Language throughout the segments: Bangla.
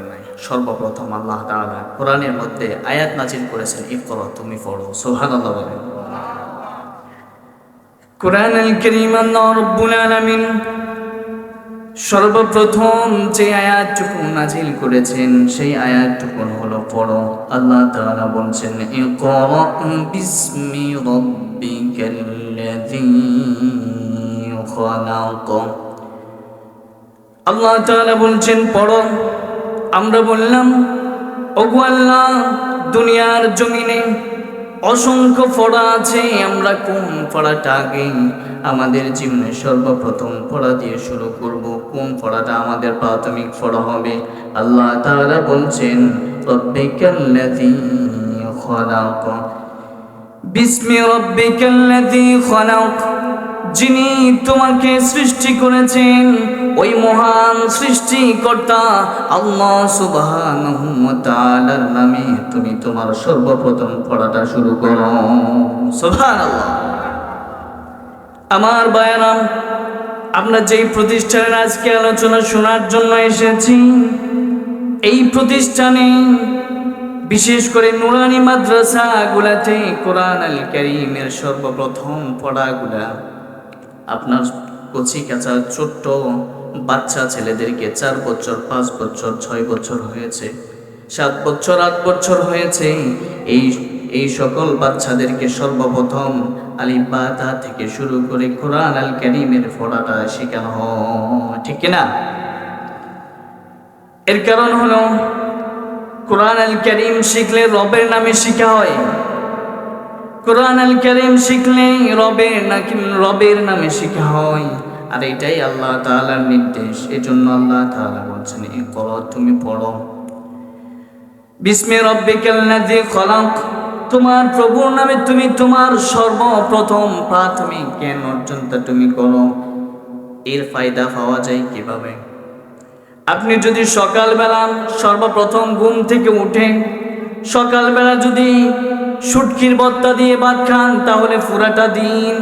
করেন নাই। সর্বপ্রথম আল্লাহ তাআলা কোরআনের মধ্যে আয়াত নাজিল করেছেন, ইকরা, তুমি পড়ো। সুবহানাল্লাহ বলেন। কোরআনুল কারীম আল্লাহ রাব্বুল আলামিন সর্বপ্রথম যে আয়াতটুকু নাজিল করেছেন সেই আয়াতটুকু হলো পড়ো। আল্লাহ তাআলা বলছেন, ইকরা বিসমি রাব্বিকাল্লাযী খালাক। আল্লাহ তাআলা বলছেন পড়ো। আমরা বললাম, ওগো আল্লাহ, দুনিয়ার জমিনে অসংখ্য পড়া আছে, আমরা কোন পড়াটা আগে আমাদের জীবনে সর্বপ্রথম পড়া দিয়ে শুরু করব? কোন পড়াটা আমাদের প্রাথমিক পড়া হবে? আল্লাহ তাআলা বলছেন, রাব্বিকাল্লাযী খালাক, বিসমি রাব্বিকাল্লাযী খালাক। যিনি তোমাকে সৃষ্টি করেছেন, ওই মহান সৃষ্টিকর্তা আল্লাহ সুবহানাহু ওয়া তাআলার নামে তুমি তোমার সর্বপ্রথম পড়াটা শুরু করো। সুবহানাল্লাহ। আমার ভাইয়েরা, আমরা যেই প্রতিষ্ঠানের আজকে আলোচনা শোনার জন্য এসেছি, এই প্রতিষ্ঠানে বিশেষ করে নুরানি মাদ্রাসাগুলাতে কোরআনুল কারীমের সর্বপ্রথম পড়াগুলা আপনার কচি কাঁচা ছোট্ট বাচ্চা ছেলেদেরকে 4 বছর, 5 বছর, 6 বছর হয়েছে, 7 বছর, 8 বছর হয়েছে, এই সকল বাচ্চাদেরকে সর্বপ্রথম আলিফ বা তা থেকে শুরু করে কোরআনুল কারীমের পড়াটা শেখানো হয়, ঠিক কিনা? এর কারণ হলো কোরআনুল কারীম শিখলে রবের নামে শিখা হয়। কোরআনুল কারীম শিখলে রবের নামে শিখা হয়। আর এটাই আল্লাহ তাআলার নির্দেশ। এজন্য আল্লাহ তাআলা বলছেন, ইকরা, তুমি পড়ো। বিসমি রাব্বিকাল্লাযী খালাক, তোমার প্রভুর নামে তুমি তোমার সর্বপ্রথম প্রাথমিক জ্ঞান অর্জনটা তুমি করো। এর ফায়দা পাওয়া যায় কিভাবে? আপনি যদি সকালবেলা সর্বপ্রথম ঘুম থেকে উঠেন, সকালবেলা যদি শুটকির ভর্তা দিয়ে ভাত খান, তাহলে পুরাটা দিন।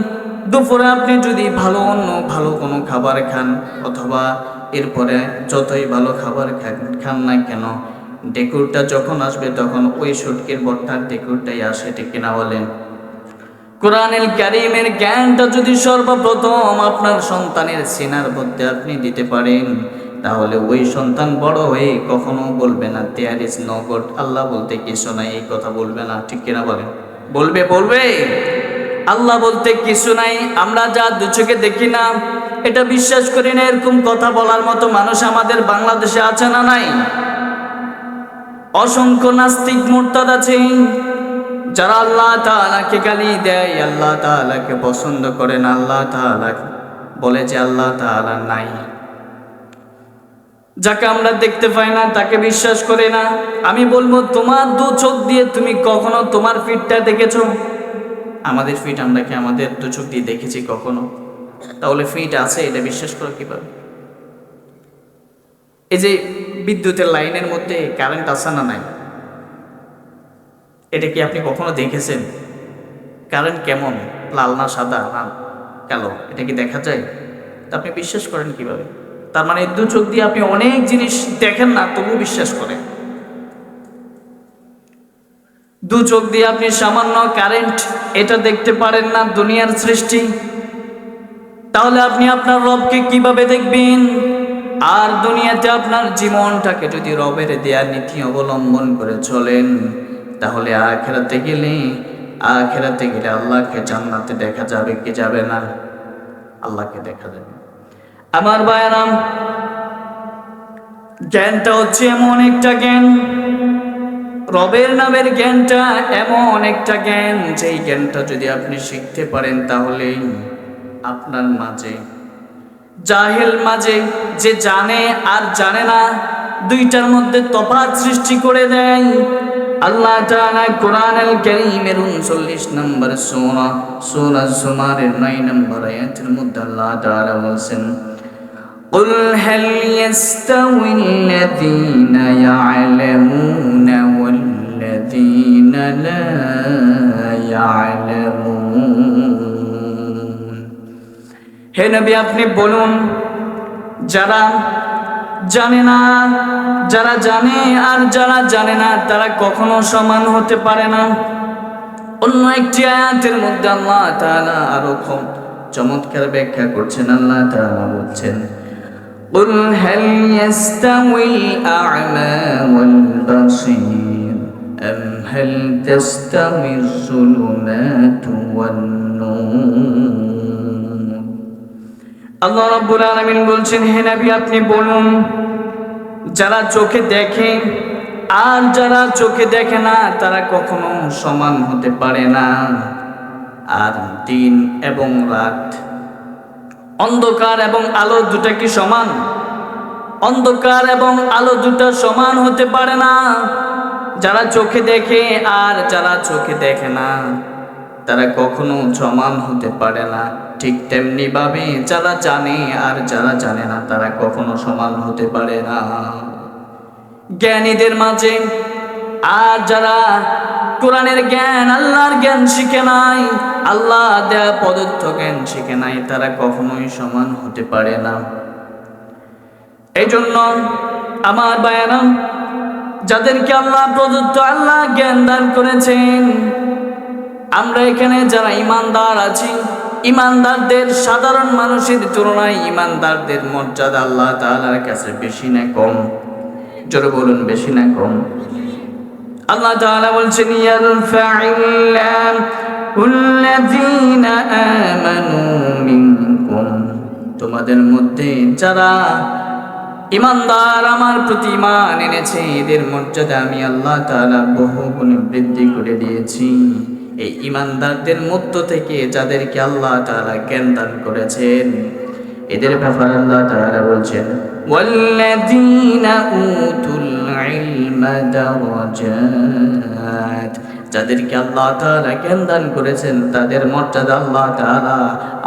দুপুরে আপনি যদি ভালো কোনো খাবার খান, অথবা এরপরে যতই ভালো খাবার খান না কেন, ডেকুরটা যখন আসবে তখন ওই শুটকির ভর্তার ডেকুরটাই আসে, ঠিক কিনা বলেন? কোরআনুল কারীমের জ্ঞানটা যদি সর্বপ্রথম আপনার সন্তানের সিনার মধ্যে আপনি দিতে পারেন, তাহলে ওই সন্তান বড় হয়ে কখনো বলবে না দেয়ার ইজ নো গড, আল্লাহ বলতে কিছু নাই, এই কথা বলবে না, ঠিক কিনা বলেন? বলবে আল্লাহ বলতে কিছু নাই। আমরা যা দু চোখে দেখি না, এটা বিশ্বাস করি না, এরকম কথা বলার মতো মানুষ আমাদের বাংলাদেশে আছে না নাই? অসংখ্য নাস্তিক মুরতাদ আছে, যারা আল্লাহ তাআলাকে গালি দেয়, আল্লাহ তাআলাকে পছন্দ করে না, আল্লাহ তাআলা বলে যে আল্লাহ তাআলা নাই। যাকে আমরা দেখতে পাই না তাকে বিশ্বাস করে না। আমি বলবো, তোমার 2 চোখ দিয়ে তুমি কখনো তোমার ফিটটা দেখেছো? আমাদের ফিট আমরা কি আমাদের 2 চোখ দিয়ে দেখেছি কখনো? তাহলে ফিট আছে এটা বিশ্বাস করো কিভাবে? এই যে বিদ্যুতের লাইনের মধ্যে কারেন্ট আছে না নাই, এটা কি আপনি কখনো দেখেছেন? কারেন্ট কেমন, লাল না সাদা না কালো, এটা কি দেখা যায়? তা আপনি বিশ্বাস করেন কিভাবে? তার মানে 2 চোখ দিয়ে আপনি অনেক জিনিস দেখেন না, তবু বিশ্বাস করেন। 2 চোখ দিয়ে আপনি সামান্য কারেন্ট এটা দেখতে পারেন না, দুনিয়ার সৃষ্টি, তাহলে আপনি আপনার রবকে কিভাবে দেখবেন? আর দুনিয়াতে আপনার জীবনটাকে যদি রবের দেয়া নীতি অবলম্বন করে চলেন, তাহলে আখিরাতে গেলে আল্লাহকে জান্নাতে দেখা যাবে কি যাবে না? আল্লাহকে দেখা যাবে। আমার ভাইয়েরা, জ্ঞানটা হচ্ছে এমন একটা জ্ঞান, রবের নামের জ্ঞানটা এমন একটা জ্ঞান, যেই জ্ঞানটা যদি আপনি শিখতে পারেন, তাহলে আপনার মাঝে জাহেল মাঝে যে জানে আর জানে না, দুইটার মধ্যে তফাৎ সৃষ্টি করে দেয়। আল্লাহ তাআলা কোরআনুল কারীমের 39 নম্বর সূরা জুমারের 9 নম্বর আয়াতের মধ্যে আল্লাহ তাআলা বলেন, قل هل يستوي الذين يعلمون والذين لا يعلمون। হে নবী, আপনি বলুন, যারা জানে না। যারা জানে আর যারা জানে না তারা কখনো সমান হতে পারে না। অন্য একটি আয়াতের মধ্যে আল্লাহ তাআলা আরো চমৎকার ব্যাখ্যা করছেন। আল্লাহ তাআলা বলছেন, قل هل يستوي الأعمى والبصير أم هل تستوي الظلمات والنور। আল্লাহ রাব্বুল আলামিন বলছেন, হে নবী আপনি বলুন, যারা চোখে দেখে আর যারা চোখে দেখে না তারা কখনো সমান হতে পারে না। আর দিন এবং রাত, অন্ধকার এবং আলো দুটা কি সমান? অন্ধকার এবং আলো দুটা সমান হতে পারে না। যারা চোখে দেখে আর যারা চোখে দেখে না তারা কখনো সমান হতে পারে না। ঠিক তেমনি ভাবে যারা জানে আর যারা জানে না তারা কখনো সমান হতে পারে না। জ্ঞানীদের মাঝে আর যারা কোরআনের জ্ঞান, আল্লাহর জ্ঞান শিখে নাই, আল্লাহ দেয়া প্রদত্ত জ্ঞান শিখে নাই, তারা কখনোই সমান হতে পারে না। এই জন্য আমার ভাইয়েরা, যাদেরকে আল্লাহ প্রদত্ত আল্লাহ জ্ঞান দান করেছেন, আমরা এখানে যারা ইমানদার আছি, ইমানদারদের সাধারণ মানুষের তুলনায় ইমানদারদের মর্যাদা আল্লাহ তাআলার কাছে বেশি না কম? জোরে বলুন, বেশি না কম? আল্লাহ তাআলা বলছেন, ইয়ারফা'িল্লাহুল্লাযীনা আমানু মিনকুম, তোমাদের মধ্যে যারা ইমানদার আমার প্রতি ঈমান এনেছে এদের মর্যাদা আমি আল্লাহ তাআলা বহু গুণে বৃদ্ধি করে দিয়েছি। এই ইমানদারদের মধ্য থেকে যাদেরকে আল্লাহ তাআলা জ্ঞান দান করেছেন এদের ব্যাপারে আল্লাহ তাআলা বলছেন, ওয়াল্লাযীনা উতুল ইলমা দারাজাত, যাদেরকে আল্লাহ তাআলা জ্ঞান দান করেছেন তাদের মর্যাদা আল্লাহ তাআলা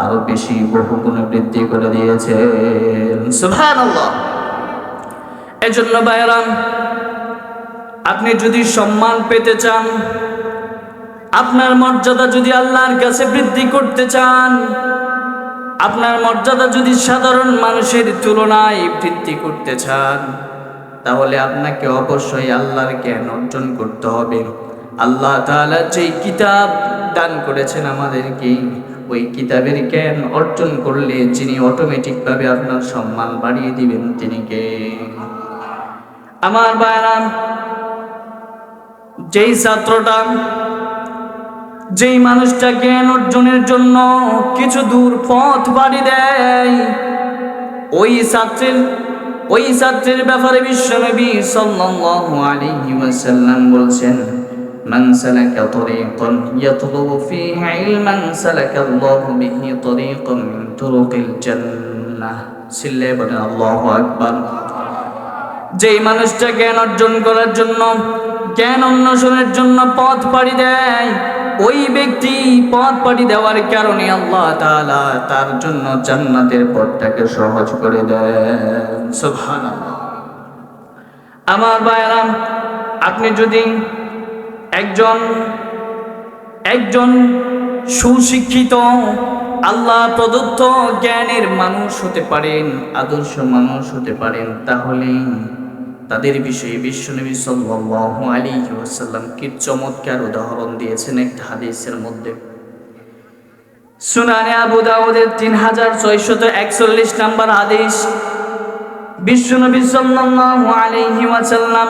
আরো বেশি বহু গুণে বৃদ্ধি করে দিয়েছেন। সুবহানাল্লাহ। এজন্য ভাইরা, আপনি যদি সম্মান পেতে চান, আপনার মর্যাদা যদি আল্লাহর কাছে বৃদ্ধি করতে চান, আপনার মর্যাদা যদি সাধারণ মানুষের তুলনায় বৃদ্ধি করতে চান, তাহলে আপনাকে অবশ্যই আল্লাহর জ্ঞান অর্জন করতে হবে। আল্লাহ তাআলা যেই কিতাব দান করেছেন আমাদেরকে, ওই কিতাবের জ্ঞান অর্জন করলে যিনি অটোমেটিকভাবে আপনার সম্মান বাড়িয়ে দিবেন তিনি কে? আমার ভাইরা, যেই ছাত্রটা, যেই মানুষটা জ্ঞান অর্জনের জন্য কিছু দূর পথ বাড়ি দেয়, ওই ছাত্রের ব্যাপারে বিশ্বনবী সাল্লাল্লাহু আলাইহি ওয়াসাল্লাম বলছেন, মান সালাকা তরিকান ইয়াতলুবু ফীহি ইলমান সালাকাল্লাহু বিহি তরিকান মিন তুরুকিল জান্নাহ। সিল্লায়ে বলেন আল্লাহু আকবার। যেই মানুষটা জ্ঞান অর্জন করার জন্য, জ্ঞান অন্বেষণের জন্য পথ পাড়ি দেয়, ওই ব্যক্তি পথ পাড়ি দেওয়ার কারণে আল্লাহ তাআলা তার জন্য জান্নাতের পথটাকে সহজ করে দেন। সুবহানাল্লাহ। আমার ভাইরা, আপনি যদি একজন সুশিক্ষিত আল্লাহ প্রদত্ত জ্ঞানের মানুষ হতে পারেন, আদর্শ মানুষ হতে পারেন, তাহলে তাদের বিষয়ে বিশ্বনবী সাল্লাল্লাহু আলাইহি ওয়াসাল্লাম কি চমৎকার উদাহরণ দিয়েছেন একটা হাদিসের মধ্যে। সুনানে আবু দাউদের 3641 নম্বর হাদিস। বিশ্বনবী সাল্লাল্লাহু আলাইহি ওয়াসাল্লাম,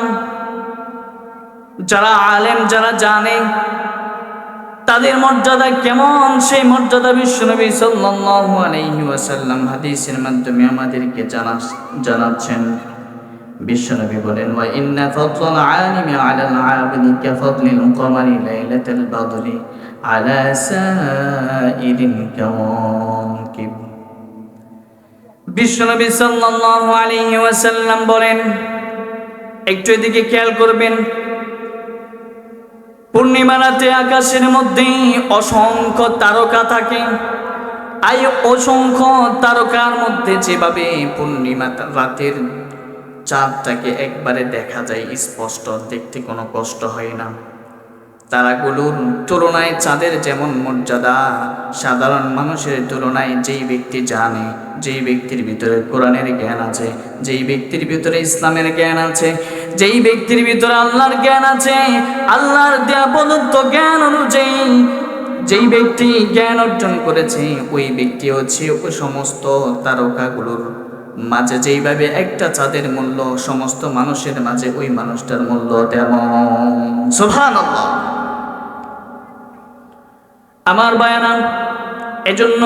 যারা আলেম, যারা জানে তাদের মর্যাদা কেমন, সেই মর্যাদা বিশ্বনবী সাল্লাল্লাহু আলাইহি ওয়াসাল্লাম হাদিসের মাধ্যমে আমাদেরকে জানাচ্ছেন। বিশ্বনবী বলেন, ওয়া ইন্না ফাদলাল আলিমি আলাল আবিদি কাফাদলিল কমারি লাইলাতাল বাদরি আলা সাইরিল কাওয়াকিব। বিশ্বনবী সাল্লাল্লাহু আলাইহি ওয়াসাল্লাম বলেন, একটু এদিকে খেয়াল করবেন, পূর্ণিমা রাতে আকাশের মধ্যে অসংখ্য তারকা থাকে। আর অসংখ্য তারকার মধ্যে যেভাবে পূর্ণিমা রাতের চাঁদটাকে একবারে দেখা যায় স্পষ্ট, দেখতে কোনো কষ্ট হয় না। তারাগুলোর তুলনায় চাঁদের যেমন মর্যাদা, সাধারণ মানুষের তুলনায় যেই ব্যক্তি জানে, যেই ব্যক্তির ভিতরে কোরআনের জ্ঞান আছে, যেই ব্যক্তির ভিতরে ইসলামের জ্ঞান আছে, যেই ব্যক্তির ভিতরে আল্লাহর জ্ঞান আছে, আল্লাহর দেয়া প্রদত্ত জ্ঞান অনুযায়ী যেই ব্যক্তি জ্ঞান অর্জন করেছে, ওই ব্যক্তি হচ্ছে ওই সমস্ত তারকাগুলোর মাঝে যেইভাবে একটা চাঁদের মূল্য সমস্ত মানুষের মাঝে ওই মানুষটার মূল্য তেমন। সুবহানাল্লাহ। আমার বায়ানা, এজন্য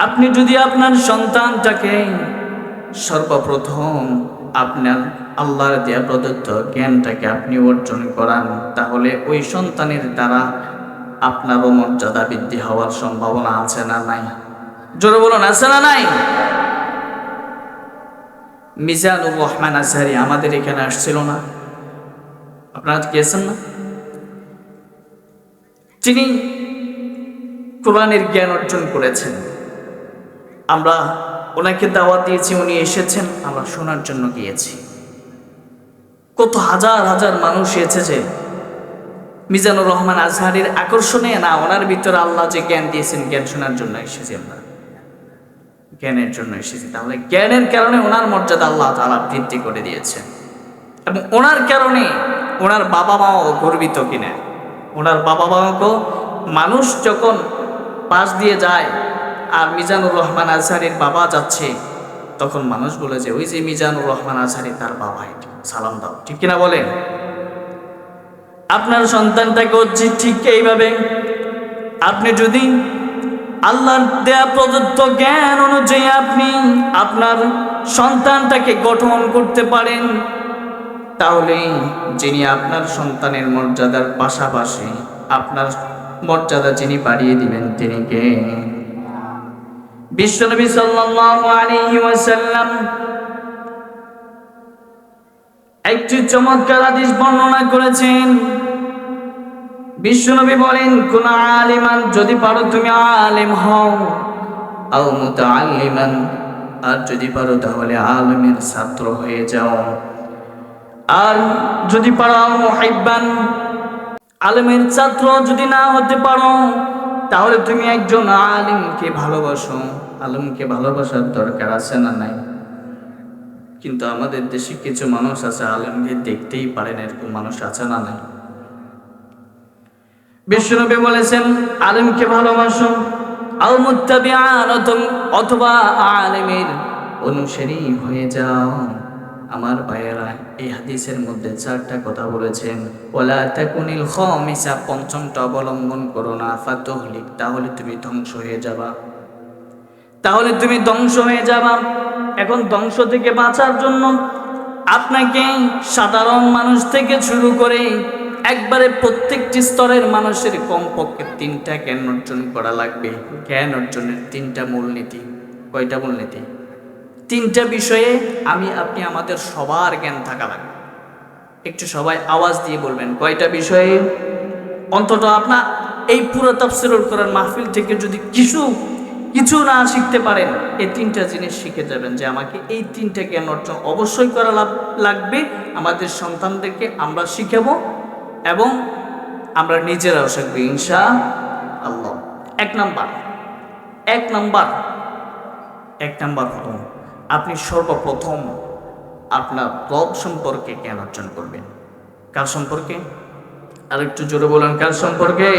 আপনি যদি আপনার সন্তানটাকে সর্বপ্রথম আপনার আল্লাহর দেয়া প্রদত্ত জ্ঞানটাকে আপনি অর্জন করান, তাহলে ওই সন্তানের দ্বারা আপনারও মর্যাদা বৃদ্ধি হওয়ার সম্ভাবনা আছে না নাই? জোরে বলুন, আছে না নাই? মিজানুর রহমান আজহারি আমাদের এখানে আসছিল না? আপনারা গিয়েছেন না? তিনি কোরআনের জ্ঞান অর্জন করেছেন। আমরা ওনাকে দাওয়াত দিয়েছি, উনি এসেছেন, আমরা শোনার জন্য গিয়েছি। কত হাজার হাজার মানুষ এসেছে মিজানুর রহমান আজহারির আকর্ষণে না, ওনার ভিতরে আল্লাহ যে জ্ঞান দিয়েছেন, জ্ঞান শোনার জন্য এসেছি আমরা, জ্ঞানের জন্য এসেছি। তাহলে জ্ঞানের কারণে ওনার মর্যাদা আল্লাহ তাআলা বৃদ্ধি করে দিয়েছেন, এবং ওনার কারণে ওনার বাবা মাও গর্বিত কিনা। ওনার বাবা মাকেও মানুষ যখন পাশ দিয়ে যায় আর মিজানুর রহমান আজহারির বাবা যাচ্ছে, তখন মানুষ বলে যে ওই যে মিজানুর রহমান আজহারি, তার বাবা, সালাম দাও। ঠিক কিনা বলেন? আপনার সন্তানটাকে ঠিক এইভাবে আপনি যদি আল্লাহর দেয়া প্রদত্ত জ্ঞান অনুযায়ী আপনি আপনার সন্তানটাকে গঠন করতে পারেন, তাহলে যিনি আপনার সন্তানের মর্যাদার পাশাপাশি আপনার মর্যাদা যিনি বাড়িয়ে দিবেন, তিনি কে? বিশ্বনবী সাল্লাল্লাহু আলাইহি ওয়াসাল্লাম একটি চমৎকার হাদিস বর্ণনা করেছেন। বিশ্বনবী বলেন, কোন আলিমান, যদি পারো তুমি আলেম হও, আও মুতাআল্লিমান, আর যদি পারো তাহলে আলেমের ছাত্র হয়ে যাও, আর যদি পারো মুহিব্বান, আলেমের ছাত্র যদি না হতে পারো, তাহলে তুমি একজন আলিমকে ভালোবাসো। আলেমকে ভালোবাসার দরকার আছে না নাই? কিন্তু আমাদের দেশে কিছু মানুষ আছে আলেমকে দেখতেই পারে না, এরকম মানুষ আছে না নাই? বিশ্বনবী বলেছেন, আলেমকে ভালোবাসো, আও মুত্তাবিআন, অথবা আলেমের অনুসারী হয়ে যাও। আমার ভাইয়েরা, এই হাদিসের মধ্যে 4টা কথা বলেছেন। ওয়ালা তাকুনিল খামিসা, 5টা অবলম্বন করো না, ফাতুহলিক, তাহলে তুমি ধ্বংস হয়ে যাবা, তাহলে তুমি ধ্বংস হয়ে যাবা। এখন ধ্বংস থেকে বাঁচার জন্য আপনাকে সাধারণ মানুষ থেকে শুরু করে একবারে প্রত্যেকটি স্তরের মানুষের কমপক্ষে 3টা জ্ঞান অর্জন করা লাগবে। জ্ঞান অর্জনের 3টা মূলনীতি। কয়টা মূলনীতি? 3টা বিষয়ে আপনি আমাদের সবার জ্ঞান থাকা লাগবে। একটু সবাই আওয়াজ দিয়ে বলবেন, কয়টা বিষয়ে? অন্তত আপনার এই পুরো তাফসীরুল কোরআন মাহফিল থেকে যদি কিছু না শিখতে পারেন, এই 3টা জিনিস শিখে যাবেন যে আমাকে এই 3টা জ্ঞান অর্জন অবশ্যই করা লাগবে। আমাদের সন্তানদেরকে আমরা শিখাবো এবং আমরা নিজেরাও শিখবো ইনশাআল্লাহ। এক নাম্বার হলো, আপনি সর্বপ্রথম আপনার রব সম্পর্কে জ্ঞান অর্জন করবেন। কার সম্পর্কে? আর একটু জোরে বলেন, কার সম্পর্কে?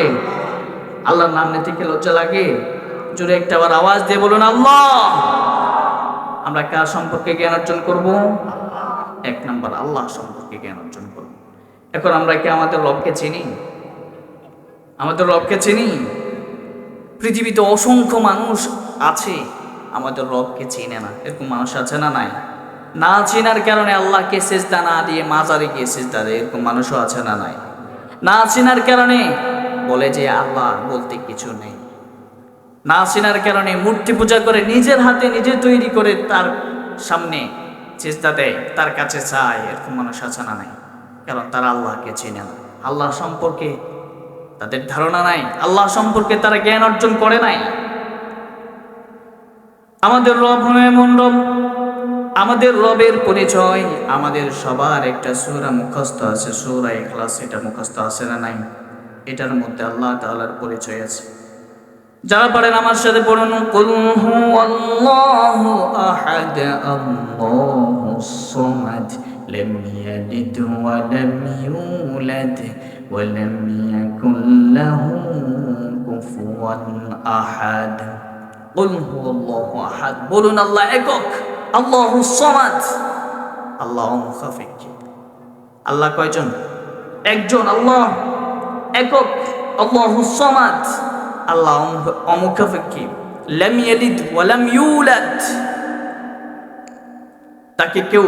আল্লাহর নাম নিতে কি লজ্জা লাগে? জোরে একটা আবার আওয়াজ দিয়ে বলুন, আল্লাহ। আমরা কার সম্পর্কে জ্ঞান অর্জন করব? 1 নাম্বার, আল্লাহ সম্পর্কে জ্ঞান অর্জন করব। এখন আমরা কি আমাদের রবকে চিনি? আমাদের রবকে চিনি? পৃথিবীতে অসংখ্য মানুষ আছে আমাদের রবকে চিনে না, এরকম মানুষ আছে না নাই? না চেনার কারণে আল্লাহকে সিজদা না দিয়ে মাজারে গিয়ে সিজদা দেয়, এরকম মানুষও আছে না নাই? না চেনার কারণে বলে যে আল্লাহ বলতে কিছু নেই। না চেনার কারণে মূর্তি পূজা করে, নিজের হাতে নিজে তৈরি করে তার সামনে সিজদা দেয়, তার কাছে চায়, এরকম মানুষ আছে না নাই? কারণ তারা আল্লাহকে চেনে না, আল্লাহ সম্পর্কে তাদের ধারণা নাই, আল্লাহ সম্পর্কে তারা জ্ঞান অর্জন করে নাই। আমাদের রব এমন রব আমাদের রবের পরিচয়, আমাদের সবার একটা সূরা মুখস্থ আছে, সূরা ইখলাস, এটা মুখস্থ আছে না নাই? এটার মধ্যে আল্লাহ তাআলার পরিচয় আছে। যারা পারেন আমার সাথে পড়ুন, কুল হুয়াল্লাহু আহাদ আল্লাহুস সামাদ লাম ইয়ালিদ ওয়া লাম ইউলাদ ওয়া লাম ইয়াকুল লাহু কুফুয়ান আহাদ। কুল হুয়াল্লাহু আহাদ, বলুন আল্লাহ একক, আল্লাহুস সামাদ, আল্লাহ মুখাফিক। আল্লাহ কয়জন? একজন, আল্লাহ একক, আল্লাহুস সামাদ, আল্লাহ অমুখাফিকি। লাম ইয়ালিদ ওয়া লাম ইউলাদ, তাকে কেউ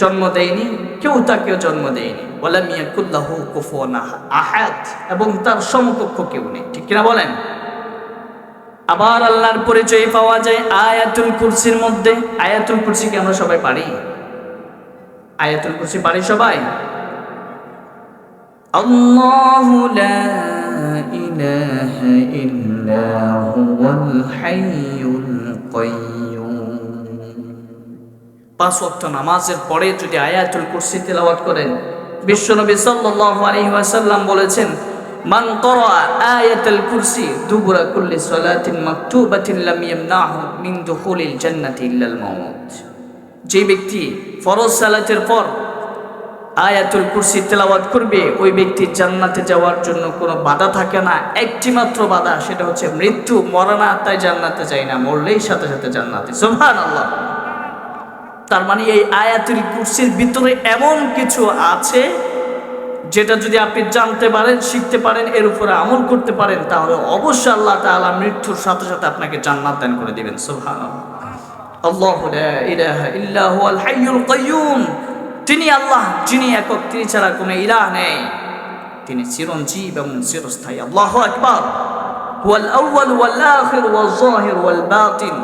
জন্ম দেয়নি, কেউ তাকে জন্ম দেয়নি। ওয়া লাম ইয়াকুল লাহু কুফুয়ান আহাদ, এবং তার সমকক্ষ কেউ নেই। ঠিক কিনা বলেন? আবার আল্লাহর পরিচয় পাওয়া যায় আয়াতুল কুরসির মধ্যে। আয়াতুল কুরসি কি আমরা সবাই পারি? আয়াতুল কুরসি পারি সবাই? আল্লাহু লা ইলাহা ইল্লা হুয়াল হাইয়ুল কাইয়্যুম। 5 ওয়াক্ত নামাজের পরে যদি আয়াতুল কুরসি তেলাওয়াত করেন, বিশ্বনবী সাল্লাল্লাহু আলাইহি ওয়াসাল্লাম বলেছেন, মান ক্বারা আয়াতুল কুরসি দুবুরা কুল্লি সালাতিন মাকতুবাতিন লাম ইয়ামনাহু মিন দুখুলিল জান্নাতি ইল্লাল মাউত। যে ব্যক্তি ফরজ সালাতের পর আয়াতুল কুরসি তেলাওয়াত করবে, ওই ব্যক্তি জান্নাতে যাওয়ার জন্য কোনো বাধা থাকে না। একটি মাত্র বাধা, সেটা হচ্ছে মৃত্যু। মরে না তাই জান্নাতে যায় না, মরলেই সাথে সাথে জান্নাতে। সুবহানাল্লাহ। তার মানে এই আয়াতুল কুরসির ভিতরে এমন কিছু আছে যেটা যদি আপনি জানতে পারেন, শিখতে পারেন, এর উপরে আমল করতে পারেন, তাহলে অবশ্যই আল্লাহ তাআলা মৃত্যুর সাথে সাথে আপনাকে জান্নাত দান করে দিবেন। সুবহানাল্লাহ। আল্লাহু লা ইলাহা ইল্লা হুয়াল হাইয়ুল কাইয়্যুম, তিনি আল্লাহ, যিনি একক, তিনি ছাড়া কোনো ইলাহ নেই, তিনি চিরঞ্জীব এবং চিরস্থায়ী। আল্লাহু আকবার। হুয়াল আউয়াল ওয়াল আখির ওয়াল যাহির ওয়াল বাতিন।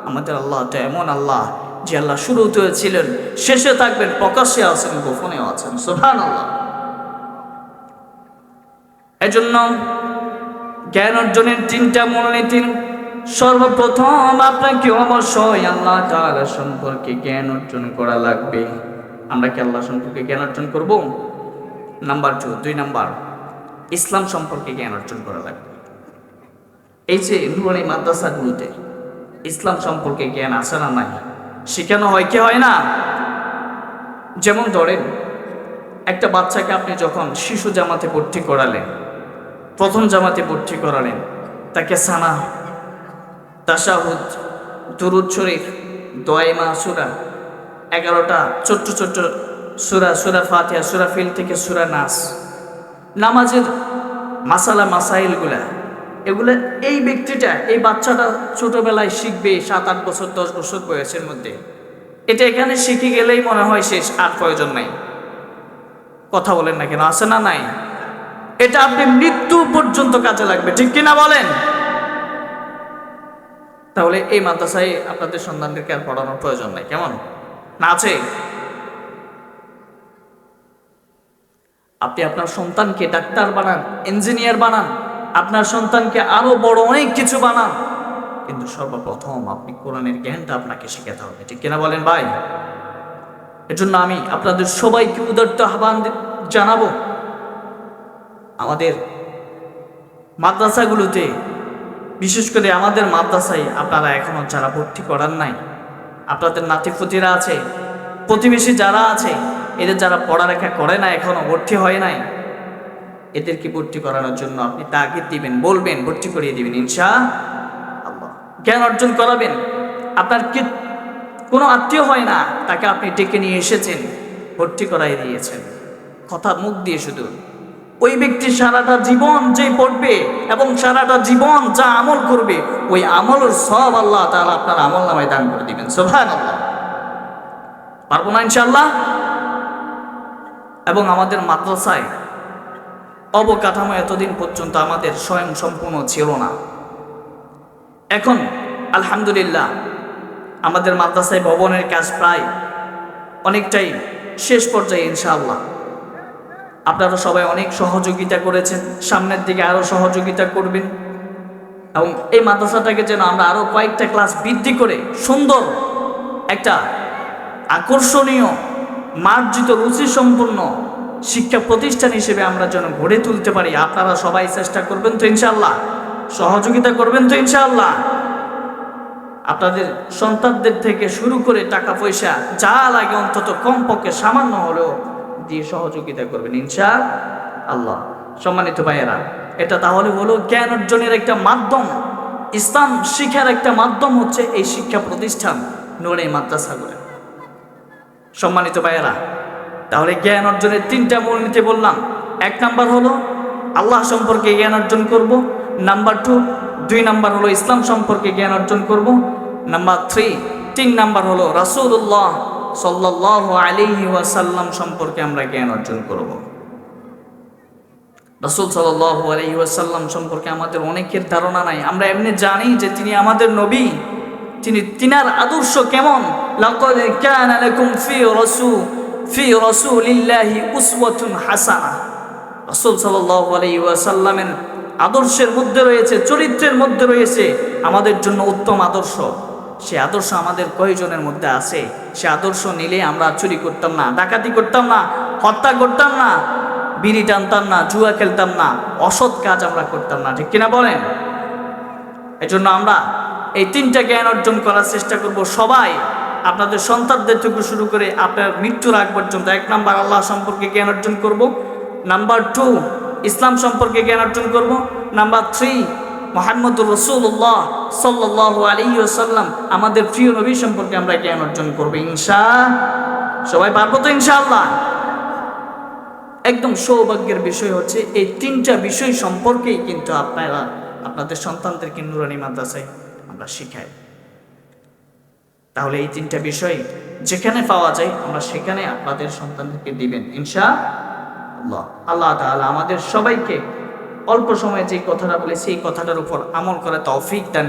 আমাদের আল্লাহ তো এমন আল্লাহ যে আল্লাহ শুরুতে ছিলেন, শেষে থাকবেন, প্রকাশ্যে আছেন, গোপনেও আছেন। সুবহানাল্লাহ। এজন্য জ্ঞান অর্জনের 3টা মূলনীতি। সর্বপ্রথম আপনাকে অবশ্যই আল্লাহ তাআলা সম্পর্কে জ্ঞান অর্জন করা লাগবে। আমরা কি আল্লাহ সম্পর্কে জ্ঞান অর্জন করব? নাম্বার 2 নাম্বার, ইসলাম সম্পর্কে জ্ঞান অর্জন করা লাগবে। এই যে নুরানি মাদ্রাসাগুলোতে ইসলাম সম্পর্কে জ্ঞান আছে না নাই? শেখানো হয় কি হয় না? যেমন ধরেন, একটা বাচ্চাকে আপনি যখন শিশু জামাতে ভর্তি করালেন, প্রথম জামাতে ভর্তি করালেন, তাকে সানা, তাশাহুদ, দুরূদ শরীফ, দোয়ায়ে মাসুরা, 11টা ছোট্ট ছোট্ট সূরা, সূরা ফাতিহা, সূরা ফিল থেকে সূরা নাস, নামাজের মাসালা মাসাইলগুলা, এগুলো এই ব্যক্তিটা, এই বাচ্চাটা ছোটবেলায় শিখবে 7-8 বছর 10 বছর বয়সের মধ্যে। এটা এখানে শিখে গেলেই মনে হয় শেষ, আর প্রয়োজন নাই। কথা বলেন না কেন? আছে না নাই? এটা আপনি মৃত্যু পর্যন্ত কাজে লাগবে। ঠিক কিনা বলেন? তাহলে এই মাদ্রাসায় আপনাদের সন্তানদেরকে আর পড়ানোর প্রয়োজন নাই, কেমন না? আছে। আপনি আপনার সন্তানকে ডাক্তার বানান, ইঞ্জিনিয়ার বানান, আপনার সন্তানকে আরো বড় অনেক কিছু বানান, কিন্তু সর্বপ্রথম আপনি কোরআনের জ্ঞানটা আপনাকে শেখাতে হবে। ঠিক কিনা বলেন ভাই? এজন্য আমি আপনাদের সবাইকে উদারত আহ্বান জানাবো, আমাদের মাদ্রাসাগুলোতে, বিশেষ করে আমাদের মাদ্রাসায় আপনারা এখনো যারা ভর্তি করার নাই, আপনাদের নাতিপুতিরা আছে, প্রতিবেশী যারা আছে, এদের যারা পড়ালেখা করে না, এখনো ভর্তি হয় নাই, এদেরকে ভর্তি করানোর জন্য আপনি তাগিদ দিবেন, বলবেন, ভর্তি করিয়ে দিবেন ইনশাআল্লাহ। জ্ঞান অর্জন করাবেন। আপনার কি কোনো আত্মীয় হয় না, তাকে আপনি ডেকে নিয়ে এসেছেন, ভর্তি করাই দিয়েছেন, কথা মুখ দিয়ে শুধু। ওই ব্যক্তি সারাটা জীবন যে পড়বে এবং সারাটা জীবন যা আমল করবে, ওই আমলের সব আল্লাহ তাআলা আপনার আমল নামায় দান করে দিবেন। সুবহানাল্লাহ। পারবো না ইনশাআল্লাহ? এবং আমাদের মাদ্রাসায় অবকাঠামো এতদিন পর্যন্ত আমাদের স্বয়ং সম্পূর্ণ ছিল না। এখন আলহামদুলিল্লাহ আমাদের মাদ্রাসায় ভবনের কাজ প্রায় অনেকটাই শেষ পর্যায়ে ইনশাআল্লাহ। আপনারা সবাই অনেক সহযোগিতা করেছেন, সামনের দিকে আরো সহযোগিতা করবেন, এবং এই মাদ্রাসাটাকে যেন আমরা আরো কয়েকটা ক্লাস বৃদ্ধি করে সুন্দর একটা আকর্ষণীয়, মার্জিত, রুচি সম্পন্ন শিক্ষা প্রতিষ্ঠান হিসেবে আমরা যেন গড়ে তুলতে পারি। আপনারা সবাই চেষ্টা করবেন তো ইনশাআল্লাহ? সহযোগিতা করবেন তো ইনশাআল্লাহ? আপনাদের সন্তানদের থেকে শুরু করে টাকা পয়সা যা লাগে অন্তত কমপক্ষে সামান্য হলেও দিয়ে সহযোগিতা করবেন ইনশাআল্লাহ। সম্মানিত ভাইয়েরা, এটা তাহলে হলো জ্ঞান অর্জনের একটা মাধ্যম, ইসলাম শিক্ষার একটা মাধ্যম হচ্ছে এই শিক্ষা প্রতিষ্ঠান নূরে মাদ্রাসাগুলো। সম্মানিত ভাইয়েরা, তাহলে জ্ঞান অর্জনের 3টা মূলনীতি বললাম। 1 নাম্বার হলো আল্লাহ সম্পর্কে জ্ঞান অর্জন করব। নাম্বার 2 নাম্বার হলো ইসলাম সম্পর্কে জ্ঞান অর্জন করব। নাম্বার 3 নাম্বার হলো রাসূলুল্লাহ সাল্লাল্লাহু আলাইহি ওয়াসাল্লাম সম্পর্কে আমরা জ্ঞান অর্জন করব। রাসূল সাল্লাল্লাহু আলাইহি ওয়াসাল্লাম সম্পর্কে আমাদের অনেকের ধারণা নাই। আমরা এমনি জানি যে তিনি আমাদের নবী, তিনার আদর্শ কেমন। লাকাদ কানা লাকুম ফি রাসূলিল্লাহি উসওয়াতুন হাসানাহ। রাসূল সাল্লাল্লাহু আলাইহি ওয়াসাল্লামের আদর্শের মধ্যে রয়েছে, চরিত্রের মধ্যে রয়েছে আমাদের জন্য উত্তম আদর্শ। সে আদর্শ আমাদের কয়জনের মধ্যে আছে? সে আদর্শ নিলে আমরা চুরি করতাম না, ডাকাতি করতাম না, হত্যা করতাম না, বিড়ি টানতাম না, জুয়া খেলতাম না, অসৎ কাজ আমরা করতাম না। ঠিক কিনা বলেন? এজন্য আমরা এই 3টা জ্ঞান অর্জন করার চেষ্টা করব সবাই, আপনাদের সন্তানদের থেকে শুরু করে আপনার মৃত্যুর আগ পর্যন্ত। 1 নাম্বার আল্লাহ সম্পর্কে জ্ঞান অর্জন করব। নাম্বার 2 ইসলাম সম্পর্কে জ্ঞান অর্জন করব। নাম্বার 3 মুহাম্মদুর রাসূলুল্লাহ সাল্লাল্লাহু আলাইহি ওয়াসাল্লাম আমাদের প্রিয় নবী সম্পর্কে আমরা জ্ঞান অর্জন করব সবাই পারবো তো ইনশাআল্লাহ? একদম সৌভাগ্যের বিষয় হচ্ছে এই 3টা বিষয় সম্পর্কেই কিন্তু আপনারা আপনাদের সন্তানদেরকে নুরানি মাদ্রাসায় আমরা শিখাই। তাহলে এই 3টা বিষয় যেখানে পাওয়া যায় আমরা সেখানে আপনাদের সন্তানদেরকে দিবেন ইনশাআল্লাহ। আল্লাহ তাআলা আমাদের সবাইকে অল্প সময়ে যে কথাটা বলে সেই কথাটার উপর আমল করা তৌফিক দান